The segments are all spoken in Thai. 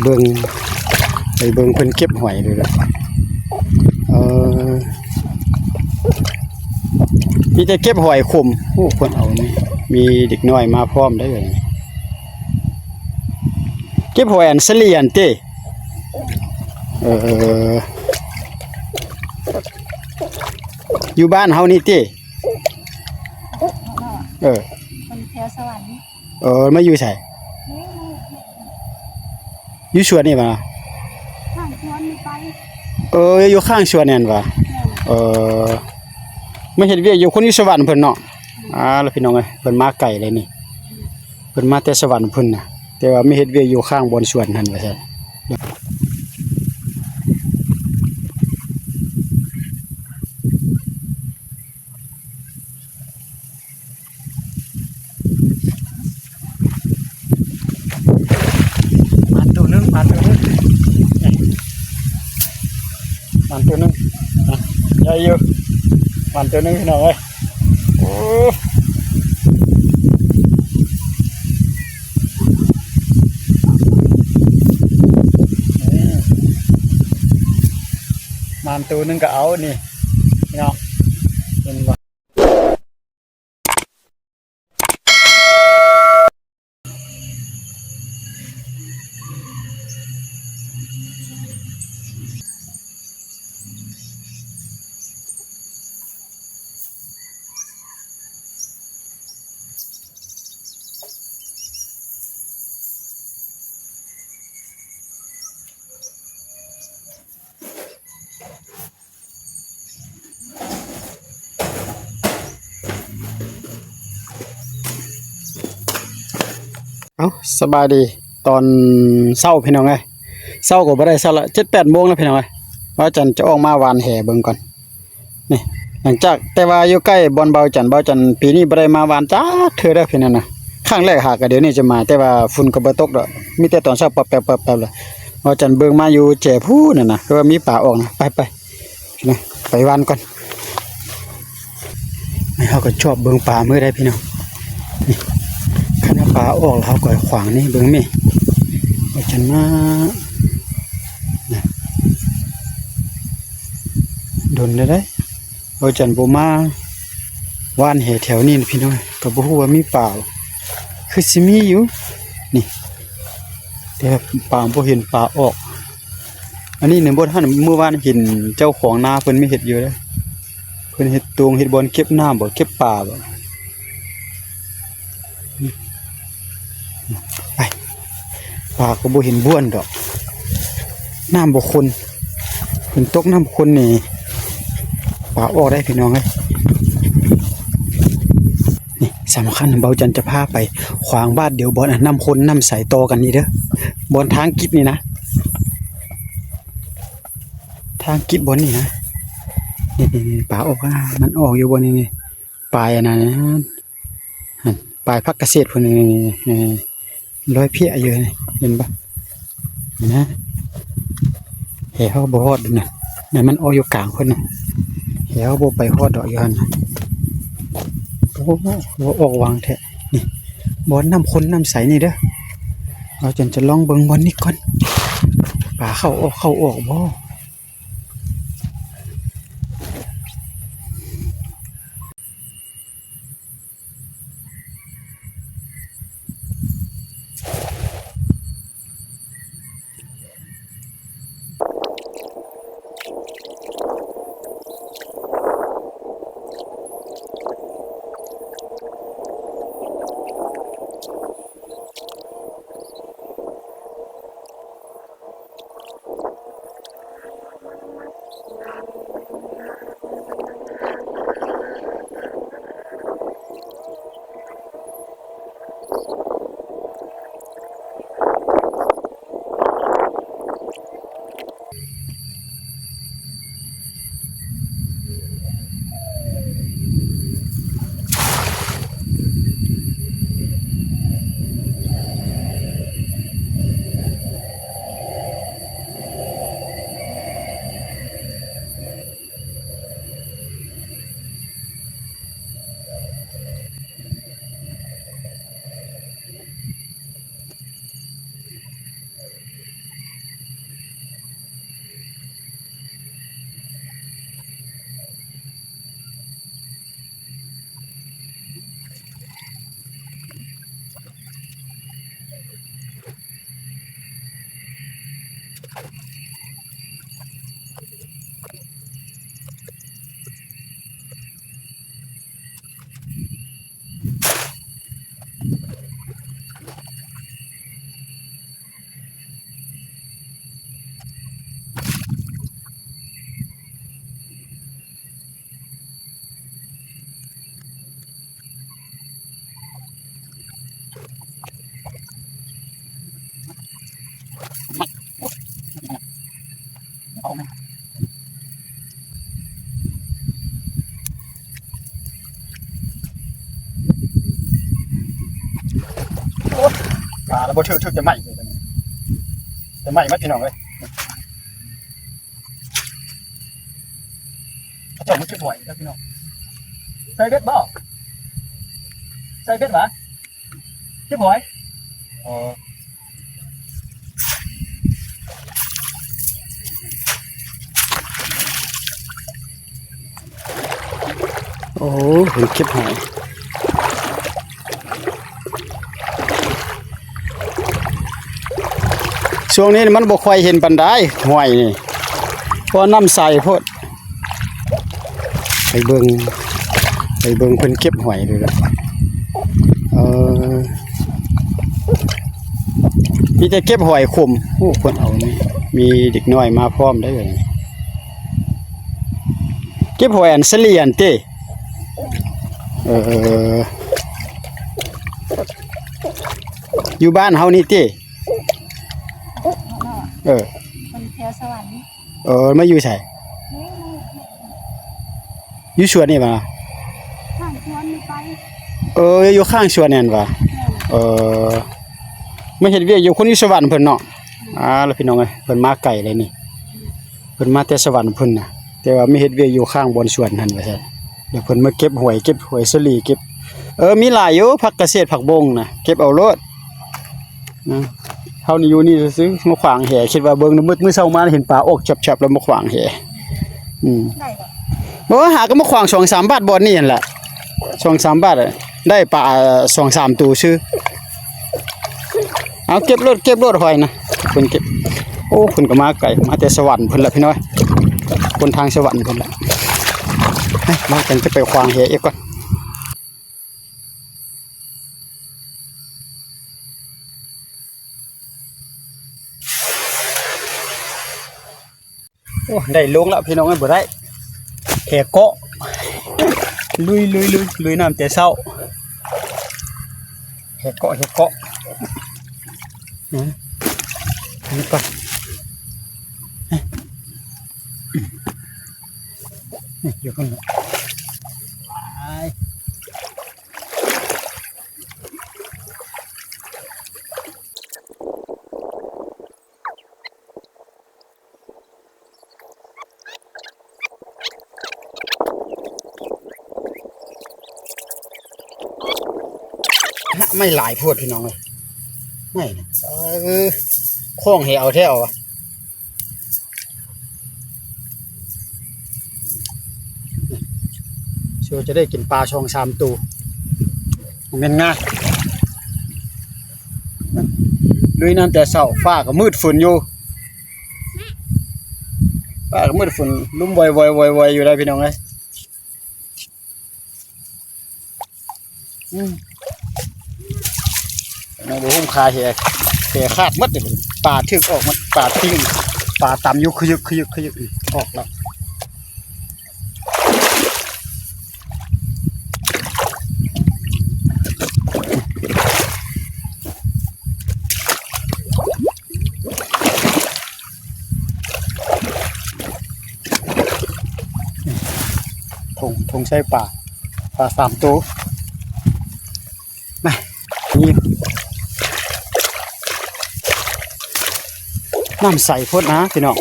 เบิ่งเพิ่นเก็บหอยดูละมีแต่เก็บหอยขมโอ้คนเอานี่มีเด็กน้อยมาพร้อมได้เลยเก็บหอยอันเสลียนเต้อยู่บ้านเฮานี่เต้คนแถวสวรรค์มาอยู่ไสอยู่สวนนี่บ่ข้างสวนมีไปอยู่ข้างสวนนั่นบ่ไม่เฮ็ดเวียกอยู่คนอยู่สวรรค์เพิ่นเนาะแล้วพี่น้องเอ้ยเพิ่นมาไกลเลยนี่เพิ่นมาแต่สวรรค์เพิ่นน่ะแต่ว่าไม่เฮ็ดเวียกอยู่ข้างบนสวนนั่นว่าซั่นมันตัวนึงใหญ่อยู่มันตัวนึงพี่น้องเอ้ยโอ้มันตัวนึงก็เอานี่พี่น้องเห็นบ่สบายดีตอนเช้าพี่น้องเอ้ยเช้าก็บ่ได้เช้าละ 7-8 โมงแล้วพี่น้องเอ้ยว่าจันจะออกมาหวานแห่เบิ่งก่อนนี่หลังจากแต่ว่าอยู่ใกล้บอนเบาจันปีนี้บ่ได้มาหวานจ้าเทื่อเด้อพี่นั่นน่ะครั้งแรกหาก็เดี๋ยวนี้จะมาแต่ว่าฝุ่นก็บ่ตกดอกมีแต่ตอนเช้าปั๊บๆๆเลยว่าจันเบิ่งมาอยู่แจ่ผู้นั่นน่ะคือว่ามีป่าออกนะไปพี่น้องไปหวานก่อนไม่เฮาก็ชอบเบิ่งป่ามื้อใดพี่น้องคันปลาออกแล้วก็ขวางนี่เบิ่งแม่ว่าจันมาโดนได้ว่าจันบ่มาว่านแห่แถวนี้พี่น้องก็บ่ฮู้ว่ามีปลาคือสิมีอยู่นี่แต่ปลาบ่เห็นปลาออกอันนี้เนี่ยบ่ทันเมื่อวานเห็นเจ้าของนาเพิ่นไม่เฮ็ดอยู่เด้อเพิ่นเฮ็ดตวงเฮ็ดบ่อนเก็บน้ำบ่เก็บปลาบ่ไปปลาก็บ่เห็นบ้วนดอกน้ำบ่คนฝนตกน้ำคนนี่ปลาออกได้พี่น้องเอ้ยนี่สำคัญเบาจันจะพาไปขวางบ้านเดี๋ยวบอลน้ำคนน้ำใสต่อกันนี่เด้อบอลทางกิดนี่นะทางกิดบอลนี่นะนี่ปลาออกมันออกอยู่บนนี่ปลายอันนั้นปลายพักเกษตรคนนี้ร้อยเพี้ยเยอะเห็นปะนะเหี้ยวบฮอดนะเนี่ยมันออกอยู่กลางคนนะเหี้ยวบไปฮอดดอกยันโอ้โหออกวางแท้นี่บอลน้ำคนน้ำใสนี่เด้อเราจะลองเบิ้งบอลนี่ก่อนป่าเข้าออกบ่ เอาไหมปลาแล้วบ่เชื่อจะไหม้เลยตอนนี้จะไหม้มัดพี่น้องเลยเจ้ามันจะไหวครับพี่น้องใส่เบ็ดบ่ใส่เบ็ดหรอจะไหวอ๋อโอ้เห็นคลิปหอยช่วงนี้มันบ่ค่อยเห็นปานใดหอยนี่เพราะน้ำใสโพดไปเบิ่งเพิ่นเก็บหอยเลยล่ะมีแต่เก็บหอยขมโอ้คนเอานี่มีเด็กน้อยมาพร้อมได้เลยเก็บหอยอันเสลียนเต้อยู่บ้านเฮานี่เต้มันแถวสวรรค์ มาอยู่ไสอยู่สวนนี่บ่ ข้างสวนมีไป อยู่ข้างสวนนั่นว่ะไม่เฮ็ดเวียกอยู่คนอยู่สวรรค์เพิ่นเนาะแล้วพี่น้องเอ้ยเพิ่นมาไกลเลยนี่เพิ่นมาแต่สวรรค์เพิ่นน่ะแต่ว่าไม่เฮ็ดเวียกอยู่ข้างบนสวนนั่นว่าซั่นเดี๋ยวเพิ่นมาเก็บหวยสลีเก็บมีหลายอยู่ผักเกษตรผักบงน่ะเก็บเอาโลดเฮานี่อยู่นี่ซื่อมาขวางแหคิดว่าเบิ่งมื้อเช้ามาเห็นปลาออกจับๆแล้วมาขวางแหได้บ่บ่หาก็มาขวาง 2-3 บาทบ่อนนี่นั่นแหละ 2-3 บาทได้ปลา 2-3 ตัวซื่อเอาเก็บรถหอยนะเพิ่นเก็บโอ้เพิ่นก็มาไกลมาแต่สวรรค์เพิ่นล่ะพี่น้อยคนทางสวรรค์เพิ่นล่ะมากันจะไปขวางแหอีกก่อนโอ้ได้ลงแล้วพี่น้องเอ้ยบ่ได้แหเกาะลุยน้ำแต่เช้าแหเกาะนี่ก่อนนี่อยู่ข้างนอกไม่หลายพวดพี่น้องเลยไม่นะคล้องให้เอาแท้เอาชัวจะได้กินปลา2-3 ตัวเงินง่ายลุยน้ำแต่เช้าฟ้าก็มืดฝนอยู่ฟ้าก็มืดฝนลุ่มวอยอยู่ได้พี่น้องเลยในบ่หุ้มคาแหคาดมัดเลยปลาถึกออกมันปลาทิ้งปลาต่ำอยู่ขยึกออกแล้วทงใส่ปลา3 ตัวมานี่น้ำใสพดนะพี่น้อง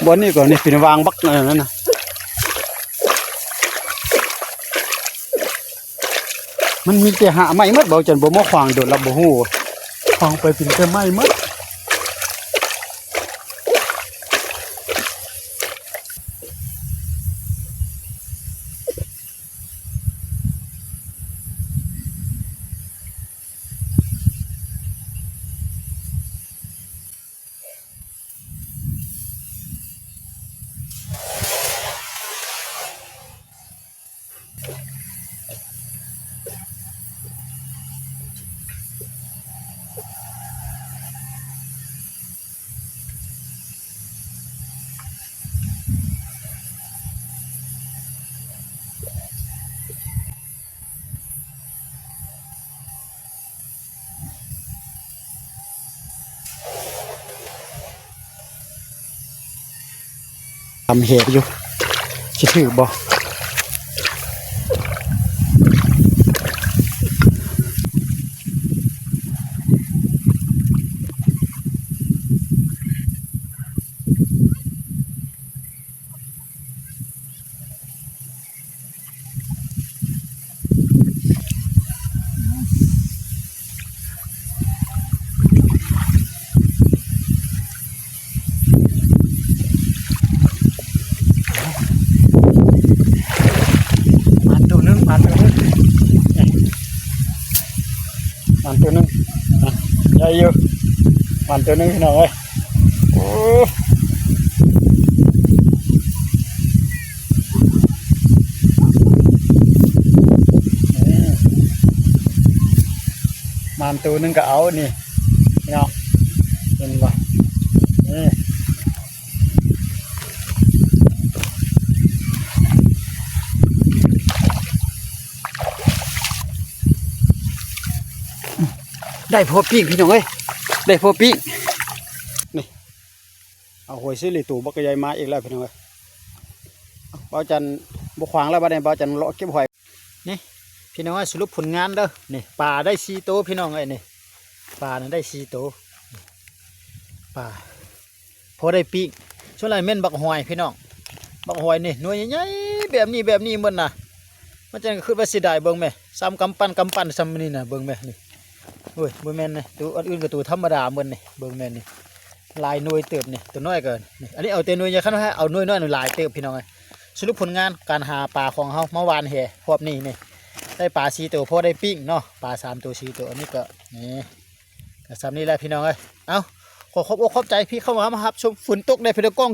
บนนี่ก่อนนี่เป็นวางบักนั่นนะมันมีแต่หาไม้มัดเบาจนบ่มาขวางโดดรับบ่ฮู้ขวางไปเป็นแต่ไม้มัด ทำเหตุอยู่สิถือบ่มันตัวนึงมันตัวนึงมันตัวนึงนะใหญ่อยู่มันตัวนึงพี่น้องเอ้ยโอ้มันตัวนึงก็เอานี่พี่น้องเห็นบ่นี่ได้พอปิ้งพี่น้องเอ้ยได้พอปิ้งนี่เอาหวยซื้อเลยตู่บักกะใหญ่มาอีกแล้วพี่น้องเอ้ยเบาจันบุขวางแล้วบัดนี้เบาจันเลาะเก็บหอยนี่พี่น้องเอ้ยสรุปผลงานเด้อนี่ปลาได้4โตวพี่น้องเอ้ยนี่ปลานั้นได้4โตวปลาพอได้ปิ้งส่วนไรเม่นบักหอยพี่น้องบักหอยนี่หน่วยใหญ่ๆแบบนี้หมดน่ะมันจะขึ้นว่าสิได้เบิ่งแม่ซ้ำกำปั้นซ้ำนี่น่ะเบิ่งแม่นี่โอ้ยบ่แม่นนี่ตัวอื่นก็ตัวธรรมดาเหมือนนี่เบิ่งแม่นนี่ลายหน่วยเติบนี่ตัวน้อยเกินนี่อันนี้เอาแต่หน่วยใหญ่คันว่าเอาหน่วยน้อยหน่วยหลายเติบพี่น้องเอ้ยสรุปผลงานการหาปลาของเฮาเมื่อวานแห่พบนี่ได้ปลา4ตัวพอได้ปิ้งเนาะปลา3ตัว4ตัวอันนี้ก็นี่ก็ซ้ำนี่แหละพี่น้องเอ้ยเอาขอขอบอกขอบใจพี่เข้ามาครับชมฝนตกในเพลกล้อง